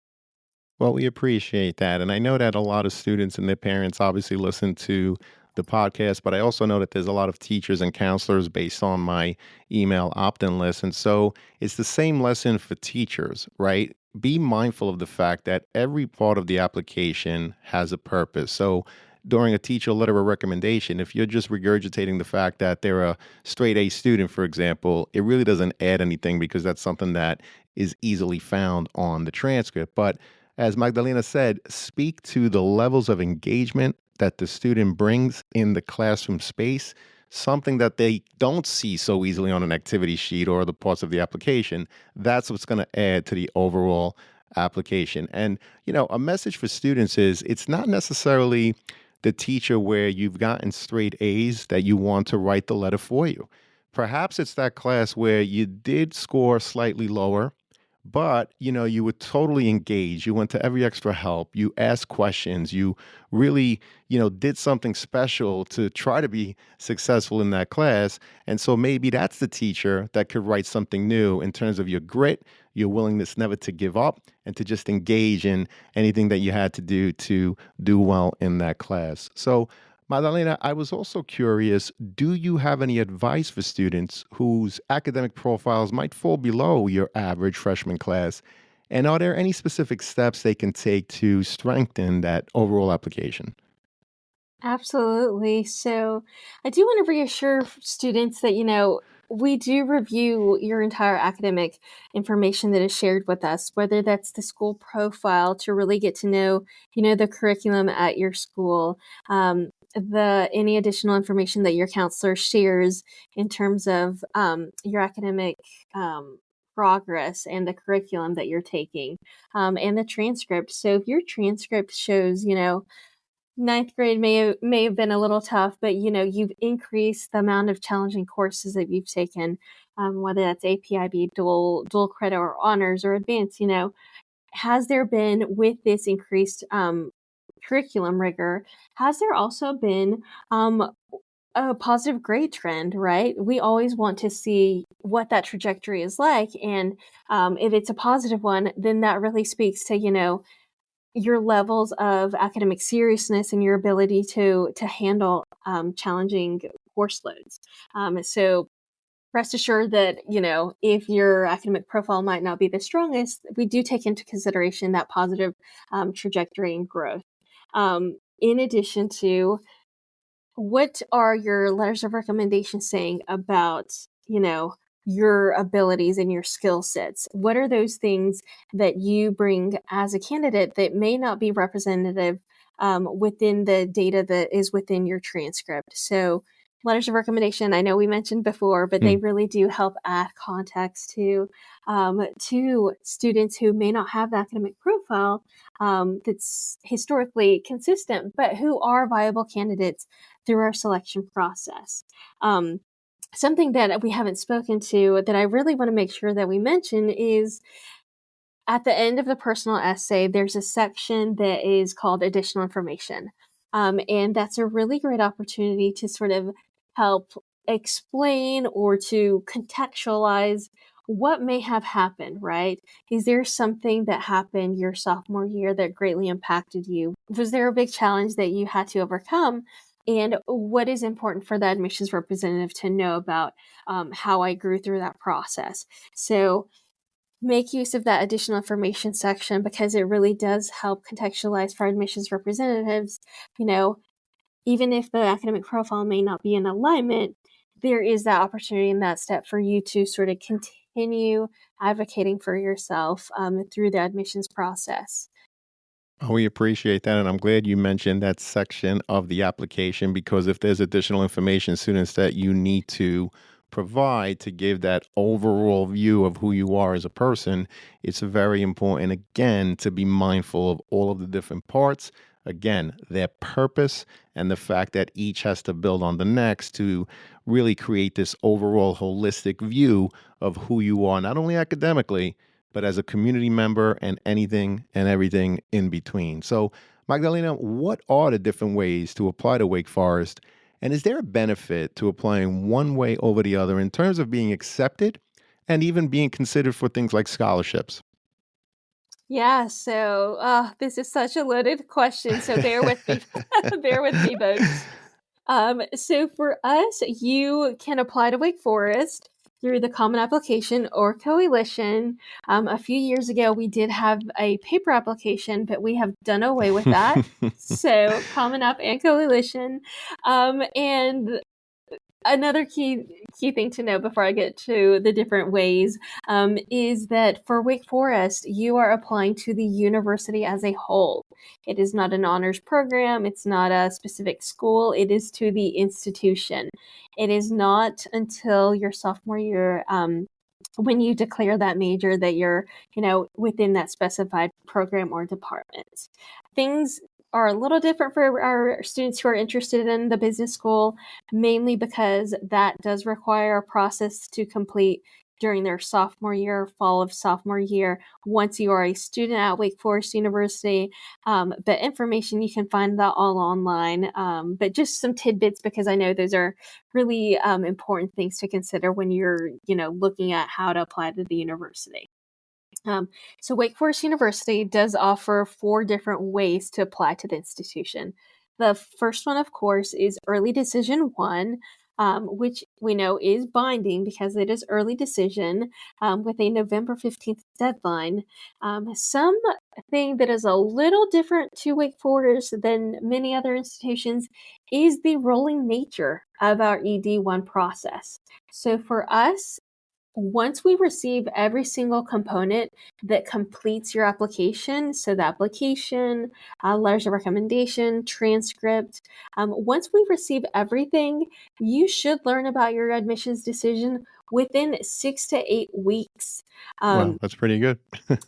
[SPEAKER 3] Well, we appreciate that. And I know that a lot of students and their parents obviously listen to the podcast, but I also know that there's a lot of teachers and counselors based on my email opt in list. And so it's the same lesson for teachers, right? Be mindful of the fact that every part of the application has a purpose. So during a teacher letter of recommendation, if you're just regurgitating the fact that they're a straight A student, for example, it really doesn't add anything because that's something that is easily found on the transcript. But as Magdalena said, speak to the levels of engagement that the student brings in the classroom space, something that they don't see so easily on an activity sheet or other parts of the application. That's what's going to add to the overall application. And, a message for students is it's not necessarily the teacher where you've gotten straight A's that you want to write the letter for you. Perhaps it's that class where you did score slightly lower, but you were totally engaged. You went to every extra help. You asked questions. You really did something special to try to be successful in that class. And so maybe that's the teacher that could write something new in terms of your grit, your willingness never to give up, and to just engage in anything that you had to do well in that class. So Madalena, I was also curious, do you have any advice for students whose academic profiles might fall below your average freshman class? And are there any specific steps they can take to strengthen that overall application?
[SPEAKER 2] Absolutely. So I do want to reassure students that, we do review your entire academic information that is shared with us, whether that's the school profile to really get to know, the curriculum at your school, the any additional information that your counselor shares in terms of your academic progress and the curriculum that you're taking, and the transcript. So if your transcript shows, ninth grade may have been a little tough, but you've increased the amount of challenging courses that you've taken, whether that's APIB, dual credit, or honors or advanced. Has there been with this increased curriculum rigor? Has there also been a positive grade trend? Right, we always want to see what that trajectory is like, and if it's a positive one, then that really speaks to your levels of academic seriousness and your ability to handle challenging course loads. So rest assured that if your academic profile might not be the strongest, we do take into consideration that positive trajectory and growth. In addition to, what are your letters of recommendation saying about, your abilities and your skill sets? What are those things that you bring as a candidate that may not be representative within the data that is within your transcript? So, letters of recommendation, I know we mentioned before, but they really do help add context to students who may not have the academic profile that's historically consistent, but who are viable candidates through our selection process. Something that we haven't spoken to that I really want to make sure that we mention is at the end of the personal essay, there's a section that is called additional information. And that's a really great opportunity to sort of help explain or to contextualize what may have happened, right? Is there something that happened your sophomore year that greatly impacted you? Was there a big challenge that you had to overcome? And what is important for the admissions representative to know about how I grew through that process? So make use of that additional information section because it really does help contextualize for admissions representatives. Even if the academic profile may not be in alignment, there is that opportunity and that step for you to sort of continue advocating for yourself through the admissions process.
[SPEAKER 3] Oh, we appreciate that. And I'm glad you mentioned that section of the application because if there's additional information, students, that you need to provide to give that overall view of who you are as a person, it's very important, again, to be mindful of all of the different parts. Again, their purpose and the fact that each has to build on the next to really create this overall holistic view of who you are, not only academically, but as a community member and anything and everything in between. So, Magdalena, what are the different ways to apply to Wake Forest? And is there a benefit to applying one way over the other in terms of being accepted and even being considered for things like scholarships?
[SPEAKER 2] Yeah, so this is such a loaded question. So bear with me, bear with me, folks. So for us, you can apply to Wake Forest through the Common Application or Coalition. A few years ago, we did have a paper application, but we have done away with that. So Common App and Coalition. And another key thing to know before I get to the different ways is that for Wake Forest, you are applying to the university as a whole. It is not an honors program. It's not a specific school. It is to the institution. It is not until your sophomore year when you declare that major that you're, within that specified program or department. Things are a little different for our students who are interested in the business school, mainly because that does require a process to complete during their sophomore year, fall of sophomore year, once you are a student at Wake Forest University. But information, you can find that all online. But just some tidbits, because I know those are really important things to consider when you're, looking at how to apply to the university. So Wake Forest University does offer 4 different ways to apply to the institution. The first one, of course, is Early Decision 1, which we know is binding because it is early decision with a November 15th deadline. Something that is a little different to Wake Forest than many other institutions is the rolling nature of our ED1 process. So for us, once we receive every single component that completes your application, so the application, letters of recommendation, transcript, once we receive everything, you should learn about your admissions decision within 6 to 8 weeks.
[SPEAKER 3] Wow, that's pretty good.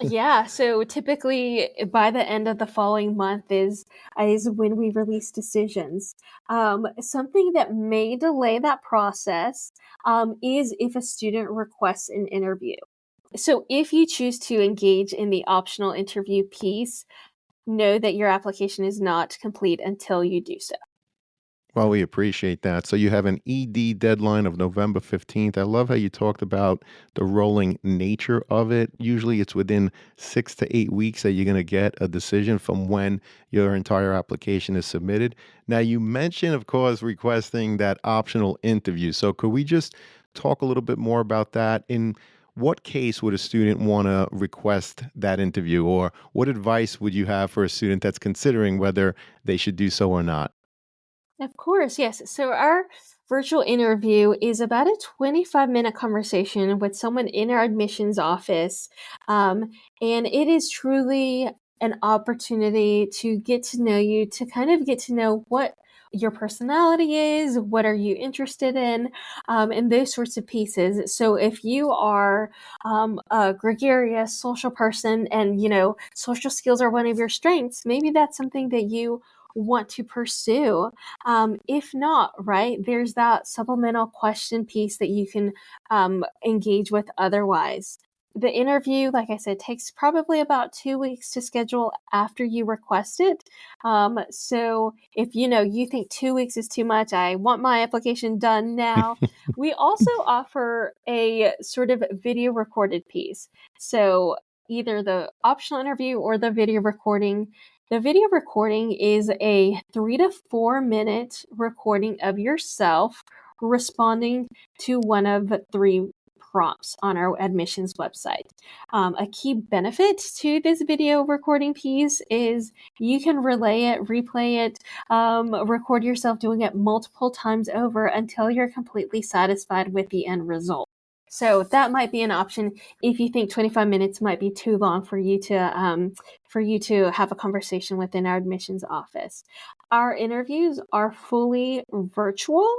[SPEAKER 2] Yeah, so typically by the end of the following month is when we release decisions. Something that may delay that process is if a student requests an interview. So if you choose to engage in the optional interview piece, know that your application is not complete until you do so.
[SPEAKER 3] Well, we appreciate that. So you have an ED deadline of November 15th. I love how you talked about the rolling nature of it. Usually it's within 6 to 8 weeks that you're going to get a decision from when your entire application is submitted. Now, you mentioned, of course, requesting that optional interview. So could we just talk a little bit more about that? In what case would a student want to request that interview, or what advice would you have for a student that's considering whether they should do so or not?
[SPEAKER 2] Of course, yes. So our virtual interview is about a 25-minute conversation with someone in our admissions office. Um, and it is truly an opportunity to get to know you, to kind of get to know what your personality is, what are you interested in, and those sorts of pieces. So if you are a gregarious social person and, social skills are one of your strengths, maybe that's something that you want to pursue. If not, right, there's that supplemental question piece that you can engage with otherwise. The interview, like I said, takes probably about 2 weeks to schedule after you request it. So if you think 2 weeks is too much, I want my application done now. We also offer a sort of video recorded piece. So either the optional interview or the video recording. The video recording is a 3 to 4 minute recording of yourself responding to one of 3 prompts on our admissions website. A key benefit to this video recording piece is you can replay it, record yourself doing it multiple times over until you're completely satisfied with the end result. So that might be an option if you think 25 minutes might be too long for you to have a conversation within our admissions office. Our interviews are fully virtual,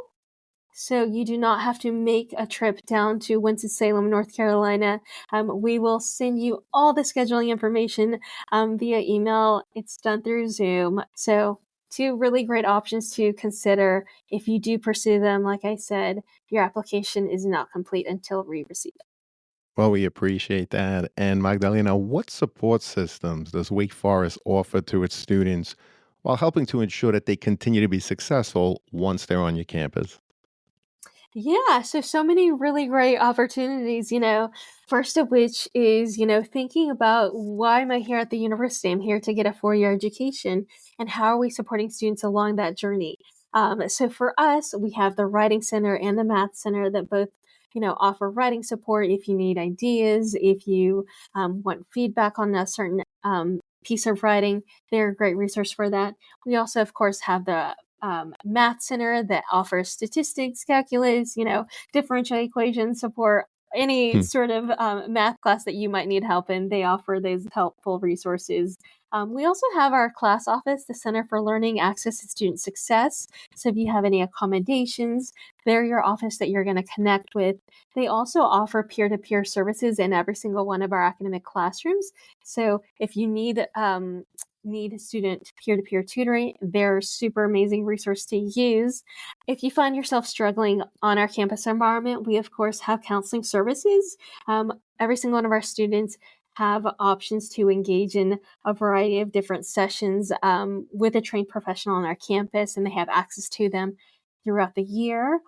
[SPEAKER 2] so you do not have to make a trip down to Winston-Salem, North Carolina. We will send you all the scheduling information via email. It's done through Zoom. So two really great options to consider if you do pursue them. Like I said, your application is not complete until we receive it.
[SPEAKER 3] Well, we appreciate that. And Magdalena, what support systems does Wake Forest offer to its students while helping to ensure that they continue to be successful once they're on your campus?
[SPEAKER 2] Yeah, so many really great opportunities, first of which is, thinking about why am I here at the university? I'm here to get a 4-year education, and how are we supporting students along that journey? So for us, we have the Writing Center and the Math Center that both, offer writing support if you need ideas, if you want feedback on a certain piece of writing, they're a great resource for that. We also, of course, have the Math Center that offers statistics, calculus, differential equation support, any
[SPEAKER 3] Hmm.
[SPEAKER 2] sort of math class that you might need help in. They offer those helpful resources. We also have our class office, the Center for Learning, Access, and Student Success. So if you have any accommodations, they're your office that you're going to connect with. They also offer peer-to-peer services in every single one of our academic classrooms. So if you need student peer-to-peer tutoring, they're a super amazing resource to use. If you find yourself struggling on our campus environment, we of course have counseling services. Every single one of our students have options to engage in a variety of different sessions with a trained professional on our campus, and they have access to them throughout the year.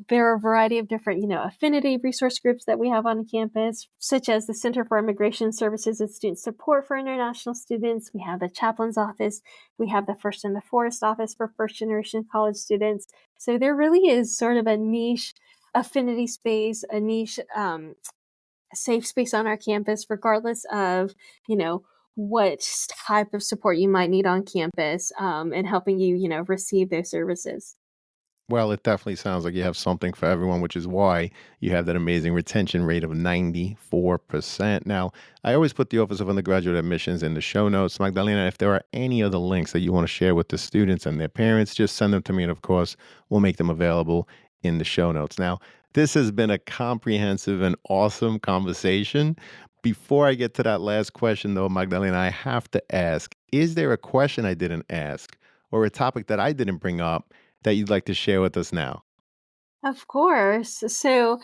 [SPEAKER 2] There are a variety of different, affinity resource groups that we have on campus, such as the Center for Immigration Services and Student Support for International Students. We have the Chaplain's Office. We have the First and the Forest Office for first-generation college students. So there really is sort of a niche affinity space, a niche safe space on our campus, regardless of, what type of support you might need on campus, and helping you, receive those services.
[SPEAKER 3] Well, it definitely sounds like you have something for everyone, which is why you have that amazing retention rate of 94%. Now, I always put the Office of Undergraduate Admissions in the show notes. Magdalena, if there are any other links that you want to share with the students and their parents, just send them to me. And of course, we'll make them available in the show notes. Now, this has been a comprehensive and awesome conversation. Before I get to that last question, though, Magdalena, I have to ask, is there a question I didn't ask or a topic that I didn't bring up that you'd like to share with us now?
[SPEAKER 2] Of course. So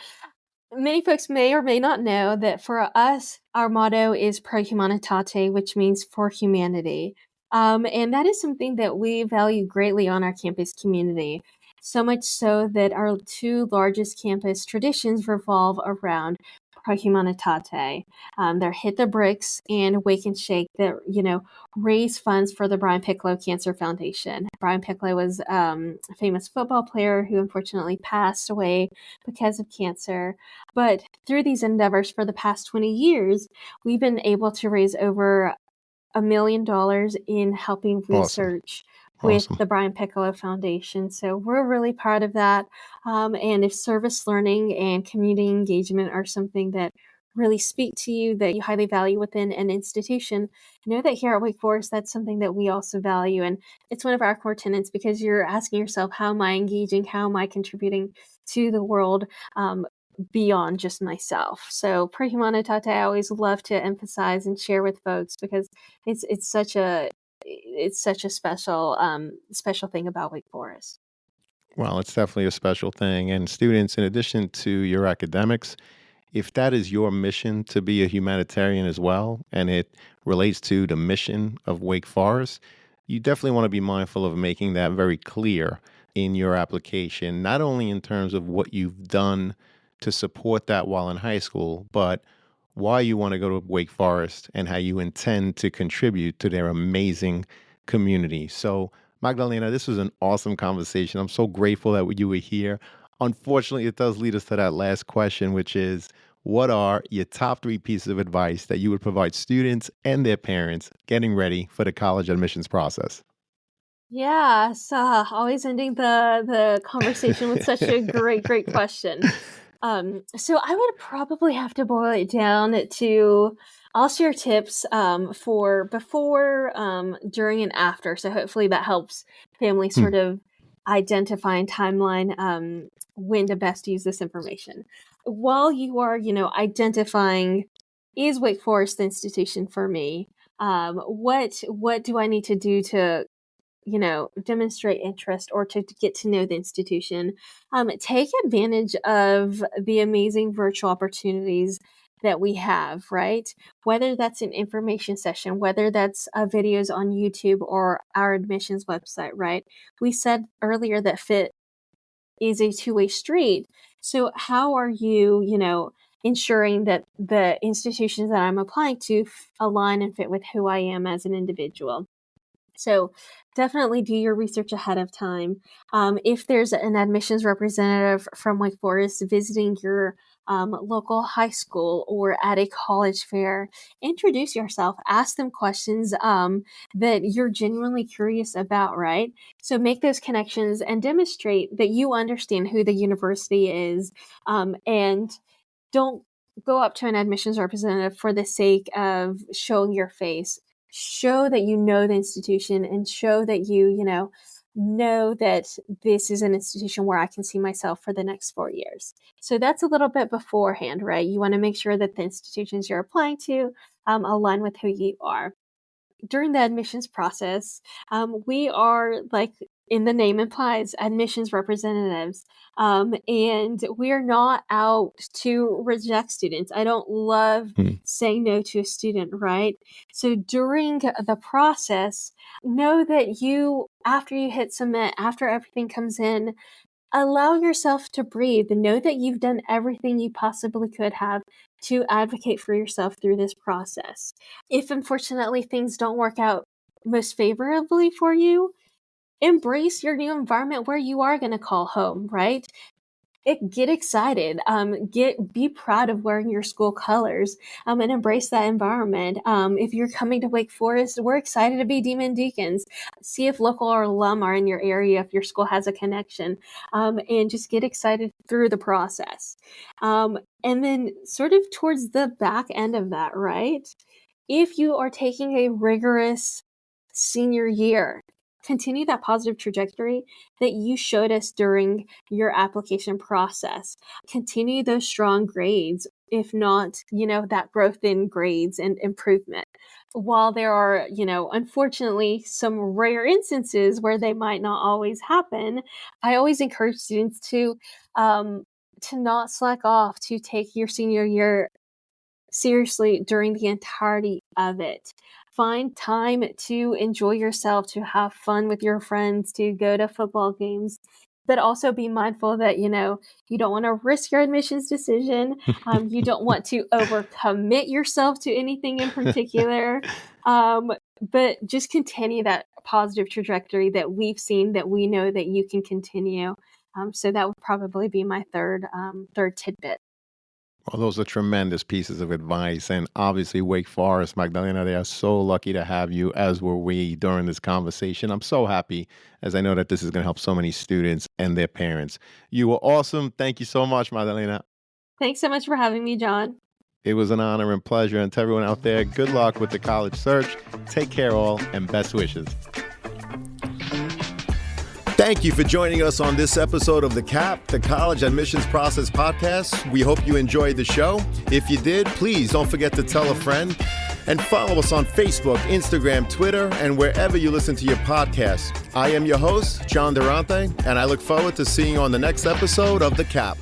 [SPEAKER 2] many folks may or may not know that for us, our motto is Pro Humanitate, which means for humanity. And that is something that we value greatly on our campus community. So much so that our two largest campus traditions revolve around Pro Humanitate. They're Hit the Bricks and Wake and Shake that, raise funds for the Brian Piccolo Cancer Foundation. Brian Piccolo was a famous football player who unfortunately passed away because of cancer. But through these endeavors for the past 20 years, we've been able to raise over $1 million in helping
[SPEAKER 3] Awesome.
[SPEAKER 2] research with
[SPEAKER 3] Awesome.
[SPEAKER 2] the Brian Piccolo Foundation. So we're really proud of that. And if service learning and community engagement are something that really speak to you, that you highly value within an institution, know that here at Wake Forest, that's something that we also value. And it's one of our core tenets because you're asking yourself, how am I engaging? How am I contributing to the world? Beyond just myself. So Pro Humanitate, I always love to emphasize and share with folks because it's such a special thing about Wake Forest.
[SPEAKER 3] Well, it's definitely a special thing. And students, in addition to your academics, if that is your mission to be a humanitarian as well, and it relates to the mission of Wake Forest, you definitely want to be mindful of making that very clear in your application, not only in terms of what you've done to support that while in high school, but why you want to go to Wake Forest and how you intend to contribute to their amazing community. So, Magdalena, this was an awesome conversation. I'm so grateful that you were here unfortunately, it does lead us to that last question, which is, what are your top 3 pieces of advice that you would provide students and their parents getting ready for the college admissions process?
[SPEAKER 2] Yeah, so always ending the conversation with such a great question. So I would probably have to boil it down to I'll share tips for before, during, and after. So hopefully that helps families
[SPEAKER 3] Hmm.
[SPEAKER 2] sort of identify and timeline when to best use this information. While you are, identifying is Wake Forest the institution for me? What do I need to do to demonstrate interest or to get to know the institution? Take advantage of the amazing virtual opportunities that we have, right? Whether that's an information session, whether that's videos on YouTube or our admissions website, right? We said earlier that fit is a two-way street. So how are you, ensuring that the institutions that I'm applying to align and fit with who I am as an individual? So definitely do your research ahead of time. If there's an admissions representative from Wake Forest visiting your local high school or at a college fair, introduce yourself, ask them questions that you're genuinely curious about, right? So make those connections and demonstrate that you understand who the university is, and don't go up to an admissions representative for the sake of showing your face. Show that you know the institution and show that know that this is an institution where I can see myself for the next 4 years. So that's a little bit beforehand, right? You want to make sure that the institutions you're applying to align with who you are. During the admissions process, we are, like in the name implies, admissions representatives. And we're not out to reject students. I don't love
[SPEAKER 3] Hmm.
[SPEAKER 2] saying no to a student, right? So during the process, know that after you hit submit, after everything comes in, allow yourself to breathe and know that you've done everything you possibly could have to advocate for yourself through this process. If unfortunately things don't work out most favorably for you, embrace your new environment where you are going to call home, right? Get excited. Be proud of wearing your school colors, and embrace that environment. If you're coming to Wake Forest, we're excited to be Demon Deacons. See if local or alum are in your area, if your school has a connection, and just get excited through the process. And then, sort of towards the back end of that, right? If you are taking a rigorous senior year, continue that positive trajectory that you showed us during your application process. Continue those strong grades, if not, that growth in grades and improvement. While there are, unfortunately, some rare instances where they might not always happen, I always encourage students to not slack off, to take your senior year seriously during the entirety of it. Find time to enjoy yourself, to have fun with your friends, to go to football games, but also be mindful that, you don't want to risk your admissions decision. You don't want to overcommit yourself to anything in particular. Um, but just continue that positive trajectory that we've seen, that we know that you can continue. So that would probably be my third tidbit.
[SPEAKER 3] Well, those are tremendous pieces of advice. And obviously, Wake Forest, Magdalena, they are so lucky to have you, as were we during this conversation. I'm so happy, as I know that this is going to help so many students and their parents. You were awesome. Thank you so much, Magdalena.
[SPEAKER 2] Thanks so much for having me, John.
[SPEAKER 3] It was an honor and pleasure. And to everyone out there, good luck with the college search. Take care, all, and best wishes.
[SPEAKER 1] Thank you for joining us on this episode of the CAP, the College Admissions Process Podcast. We hope you enjoyed the show. If you did, please don't forget to tell a friend and follow us on Facebook, Instagram, Twitter, and wherever you listen to your podcasts. I am your host, John Durante, and I look forward to seeing you on the next episode of the CAP.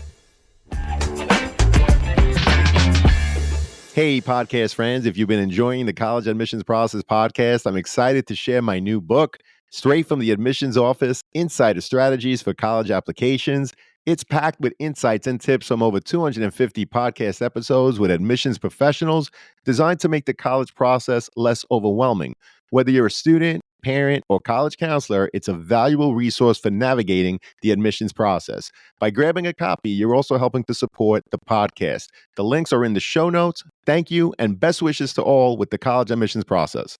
[SPEAKER 3] Hey, podcast friends, if you've been enjoying the College Admissions Process Podcast, I'm excited to share my new book, Straight from the Admissions Office, Insider Strategies for College Applications. It's packed with insights and tips from over 250 podcast episodes with admissions professionals, designed to make the college process less overwhelming. Whether you're a student, parent, or college counselor, it's a valuable resource for navigating the admissions process. By grabbing a copy, you're also helping to support the podcast. The links are in the show notes. Thank you, and best wishes to all with the college admissions process.